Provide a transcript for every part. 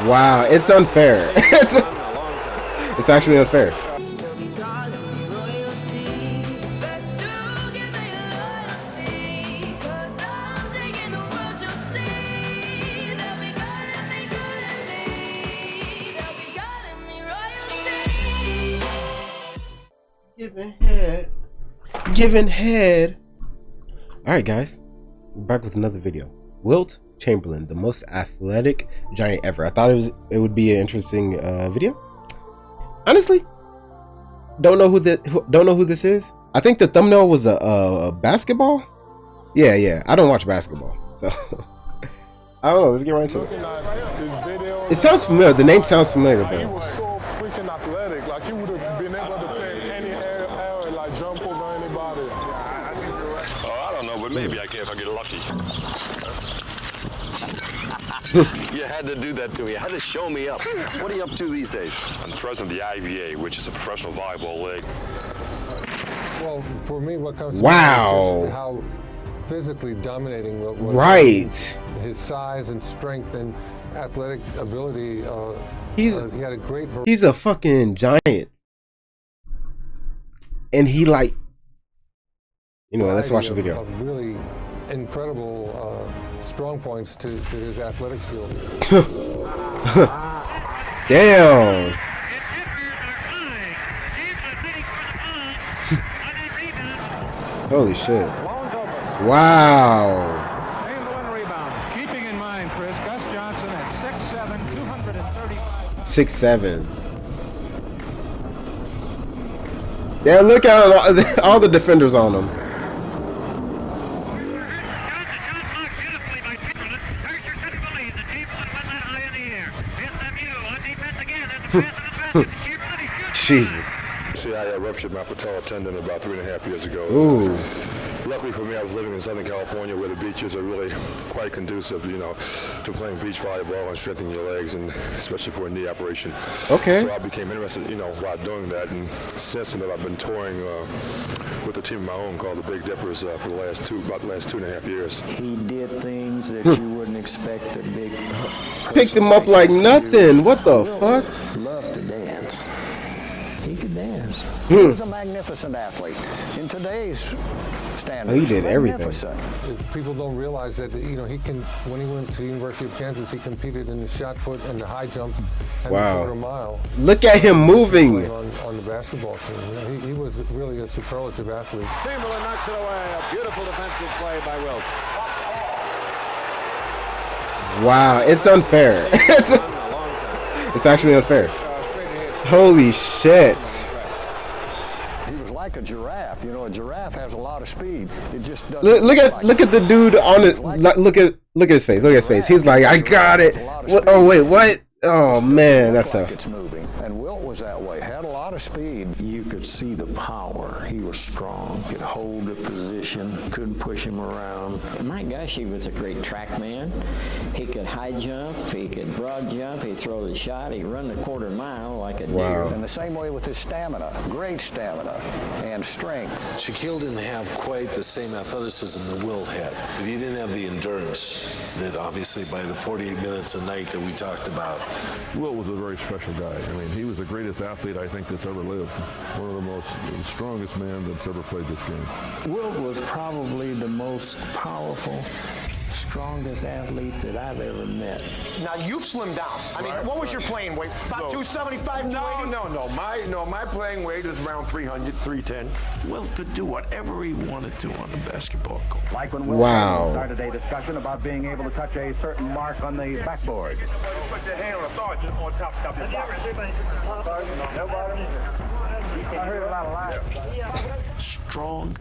Wow, it's unfair. It's actually unfair. Giving head. Alright guys, we're back with another video. Wilt Chamberlain, the most athletic giant ever. I thought it would be an interesting video. Honestly, don't know who this is. I think the thumbnail was a basketball. Yeah. I don't watch basketball, so I don't know. Let's get right into it. It sounds familiar. The name sounds familiar, but he was so freaking athletic. Like he would have been able to play any area, like jump over anybody. I don't know, but maybe I can if I get lucky. You had to do that to me. You had to show me up. What are you up to these days? I'm the president of the IVA, which is a professional volleyball league. Well, for me, what comes to wow, mind is just how physically dominating Wilt was. Right. His size and strength and athletic ability. He had a great. He's a fucking giant, and he like. Anyway, let's watch the video. Of really incredible strong points to his athletic skill. Damn. Holy shit. Wow. Chamberlain rebound. Keeping in mind, Chris, Gus Johnson at 6'7", 235. 6'7". Yeah, look at all the defenders on him. Jesus. See, I ruptured my patellar tendon about 3.5 years ago. Ooh. Luckily for me, I was living in Southern California where the beaches are really quite conducive, to playing beach volleyball and strengthening your legs, and especially for a knee operation. Okay. So I became interested, while doing that, and since then I've been touring with a team of my own called the Big Dippers for about the last 2.5 years. He did things that you wouldn't expect a big. Picked him up like nothing. What the fuck? Loved to dance. He could dance. He was a magnificent athlete. In today's standards, he did everything. People don't realize that, he can, when he went to the University of Kansas, he competed in the shot put and the high jump and the quarter mile. Look at him moving. On the basketball team. He was really a superlative athlete. Chamberlain knocks it away. A beautiful defensive play by Wilt. Wow, it's unfair. It's actually unfair. Holy shit. He was like a giraffe. A giraffe has a lot of speed. It just doesn't look at the dude on it. Look at his face. Look at his face. He's like, I got it. What? Oh wait, what? Oh man, that's tough. It's moving. And Wilt was that way. Had a lot of speed. You could see the power. He was strong. Could hold the position. Couldn't push him around. My gosh, he was a great track man. He could high jump. He could broad jump. He'd throw the shot. He'd run the quarter mile like a deer. And the same way with his stamina. Great stamina and strength. Shaquille didn't have quite the same athleticism that Wilt had, but he didn't have the endurance that obviously by the 48 minutes a night that we talked about. Wilt was a very special guy. He was the greatest athlete I think that's ever lived. One of the strongest men that's ever played this game. Wilt was probably the most powerful, strongest athlete that I've ever met. Now you've slimmed down. What was your playing weight? About 275, 280? No, my playing weight is around 300, 310. Wilt could do whatever he wanted to on the basketball court. Like when Wilt started a discussion about being able to touch a certain mark on the backboard. Put your hand on the sergeant on top of your I heard a lot of lies. Strong,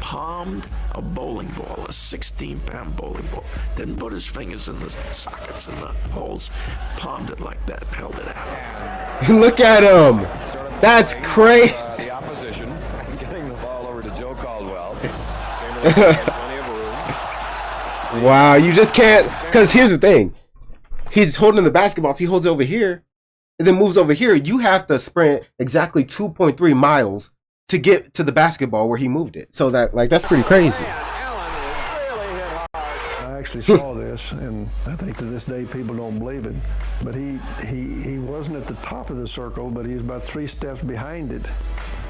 palmed a bowling ball, a 16-pound bowling ball. Didn't put his fingers in the sockets and the holes. Palmed it like that and held it out. Look at him. That's crazy. The opposition getting the ball over to Joe Caldwell. Wow, you just can't. Because here's the thing. He's holding the basketball. If he holds it over here and then moves over here, you have to sprint exactly 2.3 miles to get to the basketball where he moved it. So that's pretty crazy. I actually saw this, and I think to this day people don't believe it, but he wasn't at the top of the circle, but he was about 3 steps behind it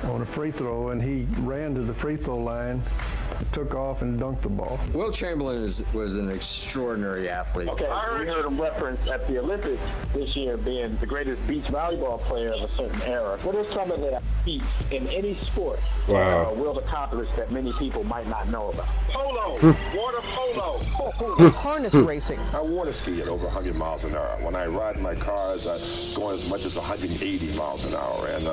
on a free throw, and he ran to the free throw line, took off, and dunked the ball. Wilt Chamberlain was an extraordinary athlete. Okay, we heard him reference at the Olympics this year being the greatest beach volleyball player of a certain era. What is some of the feats in any sport Wilt accomplished that many people might not know about? Polo, water polo. Harness racing. I water ski at over 100 miles an hour. When I ride my cars, I go as much as 180 miles an hour. And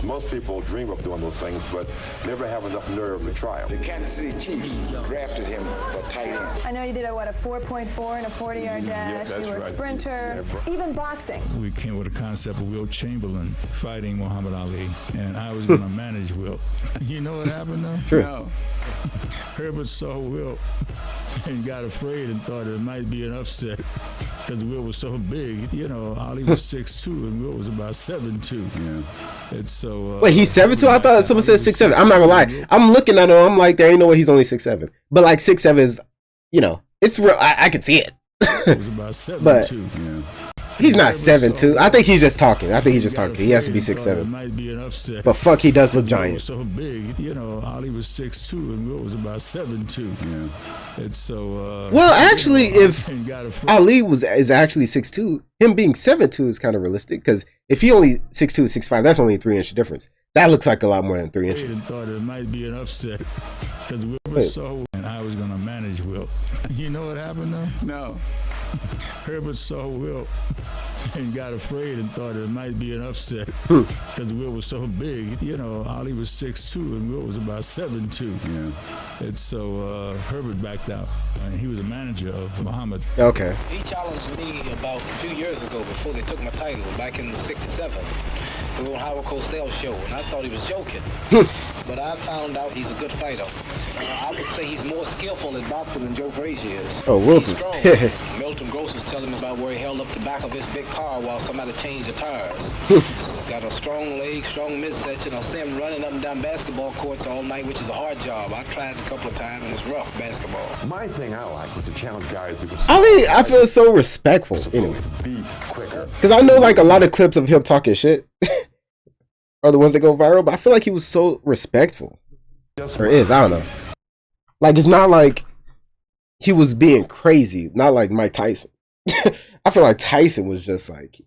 most people dream of doing those things, but never have enough nerve to try them. The Kansas City Chiefs drafted him for tight end. I know you did a 4.4 and a 40-yard dash. You were a sprinter, even boxing. We came with a concept of Wilt Chamberlain fighting Muhammad Ali, and I was going to manage Wilt. You know what happened though? Sure. No. Herbert saw Wilt and got afraid and thought it might be an upset because Wilt was so big. You know, Ali was 6'2" and Wilt was about 7'2". Yeah. And so wait, he's 7'2"? I thought someone said 6'7". I'm not gonna lie. I'm looking at him. I'm like, there ain't no way he's only 6'7". But like 6'7" is, you know, it's real. I can see it. It was about 7'2". But yeah. He's not 7'2". I think he's just talking. I think he's just talking. He has to be 6'7". Might be an upset. But fuck, he does look giant. So big, you know. Ali was 6'2" and Wilt was about 7'2". Yeah. And so. Well, actually, if Ali is actually 6'2", him being 7'2" is kind of realistic, because if he only 6'2", 6'5", that's only a 3-inch difference. That looks like a lot more than 3 inches. I thought it might be an upset because Wilt was so, and I was gonna manage Wilt. You know what happened though? No. Herbert saw Wilt and got afraid and thought it might be an upset because Wilt was so big. You know, Ali was 6'2" and Wilt was about 7'2". Yeah. And so Herbert backed out, and he was a manager of Muhammad. Okay. He challenged me about 2 years ago before they took my title, back in '67. We were on Howard Cosell's show, and I thought he was joking. But I found out he's a good fighter. I would say he's more skillful at boxing than Joe Frazier is. Oh, Wilt is pissed. Milton Gross was telling me about where he held up the back of his big car while somebody changed the tires. He's got a strong leg, strong midsection. I see him running up and down basketball courts all night, which is a hard job. I tried it a couple of times, and it's rough basketball. My thing I like was to challenge guys who was Ali, I feel so respectful. Anyway, be quicker. because I know like a lot of clips of him talking shit are the ones that go viral, but I feel like he was so respectful. Or is, I don't know. Like, it's not like he was being crazy, not like Mike Tyson. I feel like Tyson was just like,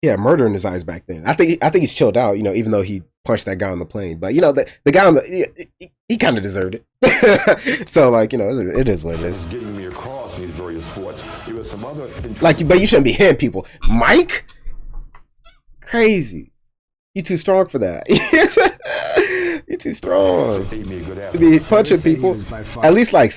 yeah, murder in his eyes back then. I think he's chilled out, you know, even though he punched that guy on the plane. But you know, the guy on the he kind of deserved it. So like, you know, it is what it is. Getting me across in these various sports. There was some other like, but you shouldn't be hitting people. Mike, crazy. You too strong for that. You're too strong to be punching people. At least, like,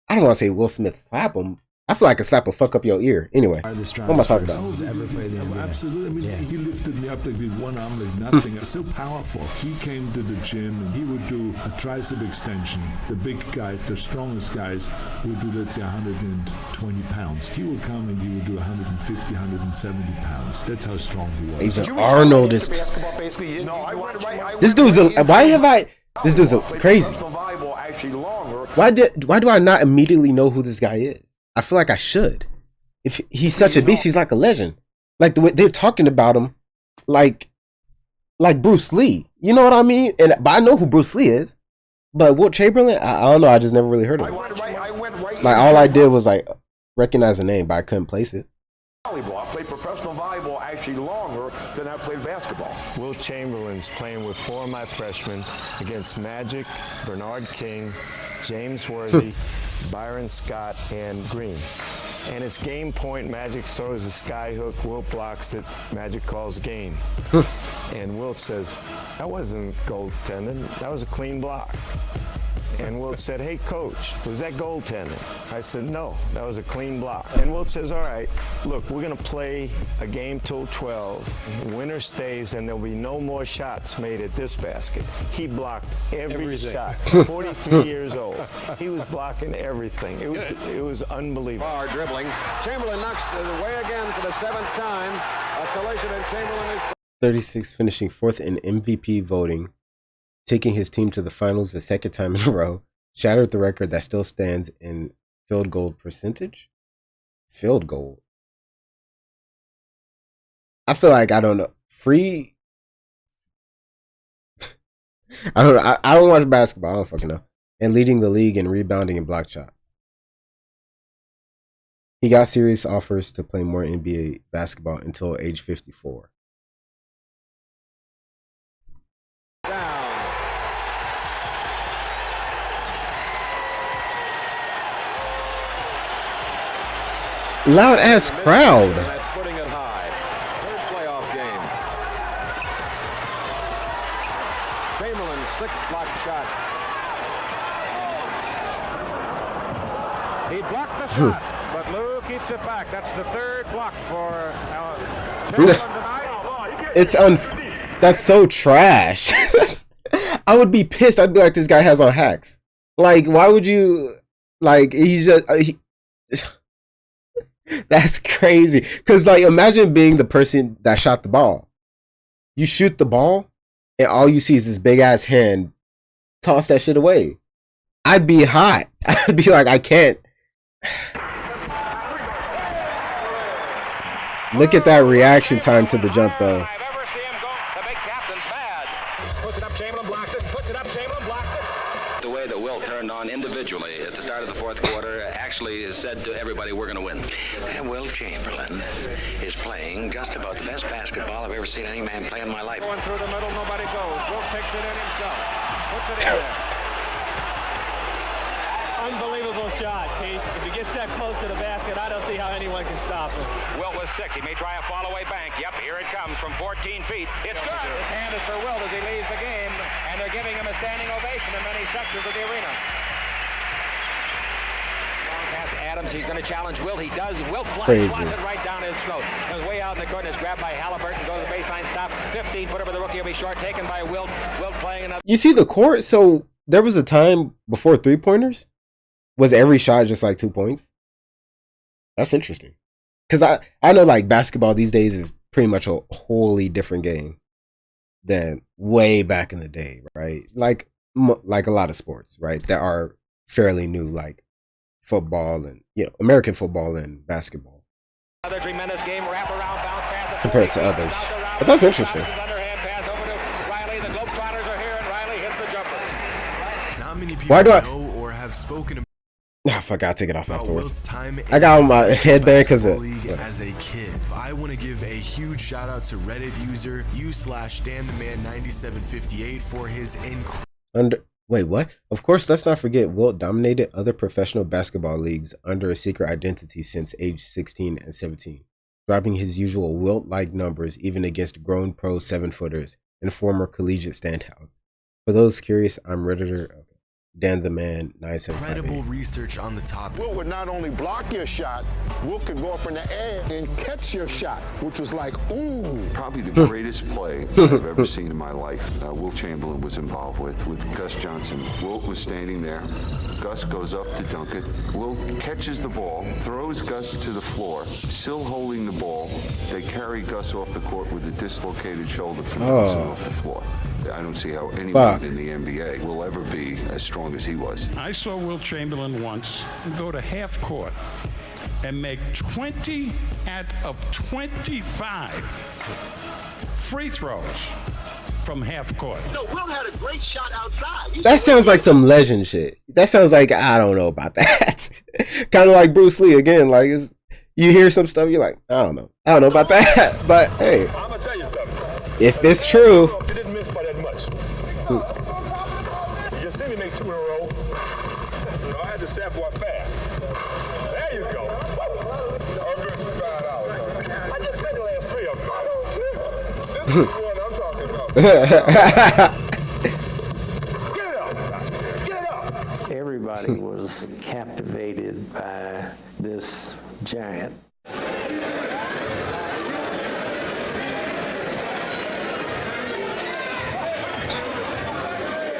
I don't want to say Will Smith slap him. I feel like a slap will fuck up your ear. Anyway, what am I talking about? Absolutely. I mean, he lifted me up like with one arm like nothing. So powerful. He came to the gym and he would do a tricep extension. The big guys, the strongest guys, would do, let's say, 120 pounds. He would come and he would do 150, 170 pounds. That's how strong he was. Even Arnold is. This dude's a. Why have I? This dude's a crazy. Why do I not immediately know who this guy is? I feel like I should. If he's such a beast, he's like a legend. Like the way they're talking about him, like Bruce Lee. You know what I mean? But I know who Bruce Lee is. But Wilt Chamberlain, I don't know. I just never really heard of him. Like all I did was like recognize the name, but I couldn't place it. Volleyball. I played professional volleyball actually longer than I played basketball. Wilt Chamberlain's playing with 4 of my freshmen against Magic, Bernard King, James Worthy, Byron Scott, and Green. And it's game point. Magic throws a sky hook. Wilt blocks it. Magic calls game. And Wilt says, that wasn't goaltending. That was a clean block. And Wilt said, hey, coach, was that goaltending? I said, no, that was a clean block. And Wilt says, all right, look, we're going to play a game till 12. Winner stays, and there'll be no more shots made at this basket. He blocked every shot. 43 years old. He was blocking everything. It was unbelievable. Far dribbling. Chamberlain knocks it away again for the 7th time. A collision, and Chamberlain is 36, finishing 4th in MVP voting, taking his team to the finals the 2nd time in a row, shattered the record that still stands in field goal percentage. Field goal. I feel like I don't know. Free. I don't know. I don't watch basketball. I don't fucking know. And leading the league in rebounding and block shots. He got serious offers to play more NBA basketball until age 54. Loud ass crowd. That's putting it high. Third playoff game. Chamberlain, 6th block shot. He blocked the shot, but Lou keeps it back. That's the 3rd block for Chamberlain tonight. That's so trash. I would be pissed. I'd be like, this guy has on hacks. Like, why would you? Like, he's just. That's crazy. Because, like, imagine being the person that shot the ball. You shoot the ball, and all you see is this big ass hand toss that shit away. I'd be hot. I'd be like, I can't. Look at that reaction time to the jump, though. The way that Wilt turned on individually at the start of the 4th quarter actually said to everybody, we're going to win. And Wilt Chamberlain is playing just about the best basketball I've ever seen any man play in my life. Going through the middle, nobody goes. Wilt takes it in himself. Puts it in there. Unbelievable shot, Pete. If he gets that close to the basket, I don't see how anyone can stop him. Wilt was 6. He may try a fall-away bank. Yep, here it comes from 14 feet. It's good. His hand is for Wilt as he leaves the game, and they're giving him a standing ovation in many sections of the arena. Long pass to Adams. He's going to challenge Wilt. He does. Wilt flies it right down his throat. Goes way out in the court and is grabbed by Halliburton. Goes to the baseline stop. 15-footer for the rookie will be short. Taken by Wilt. Wilt playing another. You see the court? So there was a time before 3-pointers. Was every shot just like 2 points? That's interesting. Because I know like basketball these days is pretty much a wholly different game than way back in the day, right? Like a lot of sports, right? That are fairly new, like football and American football and basketball. Another tremendous game, wrap around, bounce pass compared to others. But that's interesting. Underhand pass over to Riley. The Globetrotters are here, and Riley hits the jumper. Not many people Why do I know or have spoken I forgot to take it off afterwards. time I got on my headband because of as a kid. I want to give a huge shout out to Reddit user u/StanTheMan9758 for his Wait, what? Of course, let's not forget Wilt dominated other professional basketball leagues under a secret identity since age 16 and 17, dropping his usual Wilt-like numbers even against grown pro 7-footers and former collegiate standouts. For those curious, I'm Redditor Dan the Man 975. incredible research on the topic. Wilt would not only block your shot, Wilt could go up in the air and catch your shot, which was like, ooh. Probably the greatest play I've ever seen in my life. Wilt Chamberlain was involved with Gus Johnson. Wilt was standing there. Gus goes up to dunk it. Wilt catches the ball, throws Gus to the floor, still holding the ball. They carry Gus off the court with a dislocated shoulder from bouncing off the floor. I don't see how anyone in the NBA will ever be as strong as he was. I saw Wilt Chamberlain once go to half court and make 20 out of 25 free throws from half court. No, Wilt had a great shot outside. That sounds like some legend shit. That sounds like, I don't know about that. Kind of like Bruce Lee again. Like, you hear some stuff, you're like, I don't know about that. But hey, I'm gonna tell you something. If it's true. You didn't miss by that much. You just didn't make 2 in a row. I had to sample one fast. There you go. I just made the last 3 of them. This is the one I'm talking about. Get it up. Get it up. Everybody was captivated by this giant.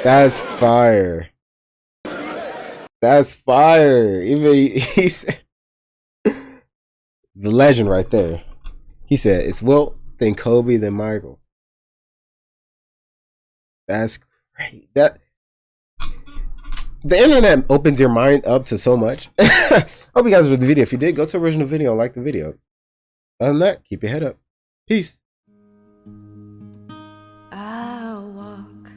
That's fire. That's fire. Even he said, the legend right there. He said, it's Wilt, then Kobe, then Michael. That's great. The internet opens your mind up to so much. Hope you guys enjoyed the video. If you did, go to the original video and like the video. Other than that, keep your head up. Peace. I walk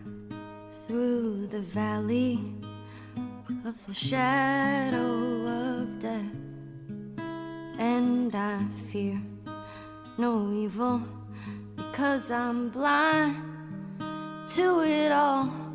through the valley of the shadow of death, and I fear no evil because I'm blind to it all.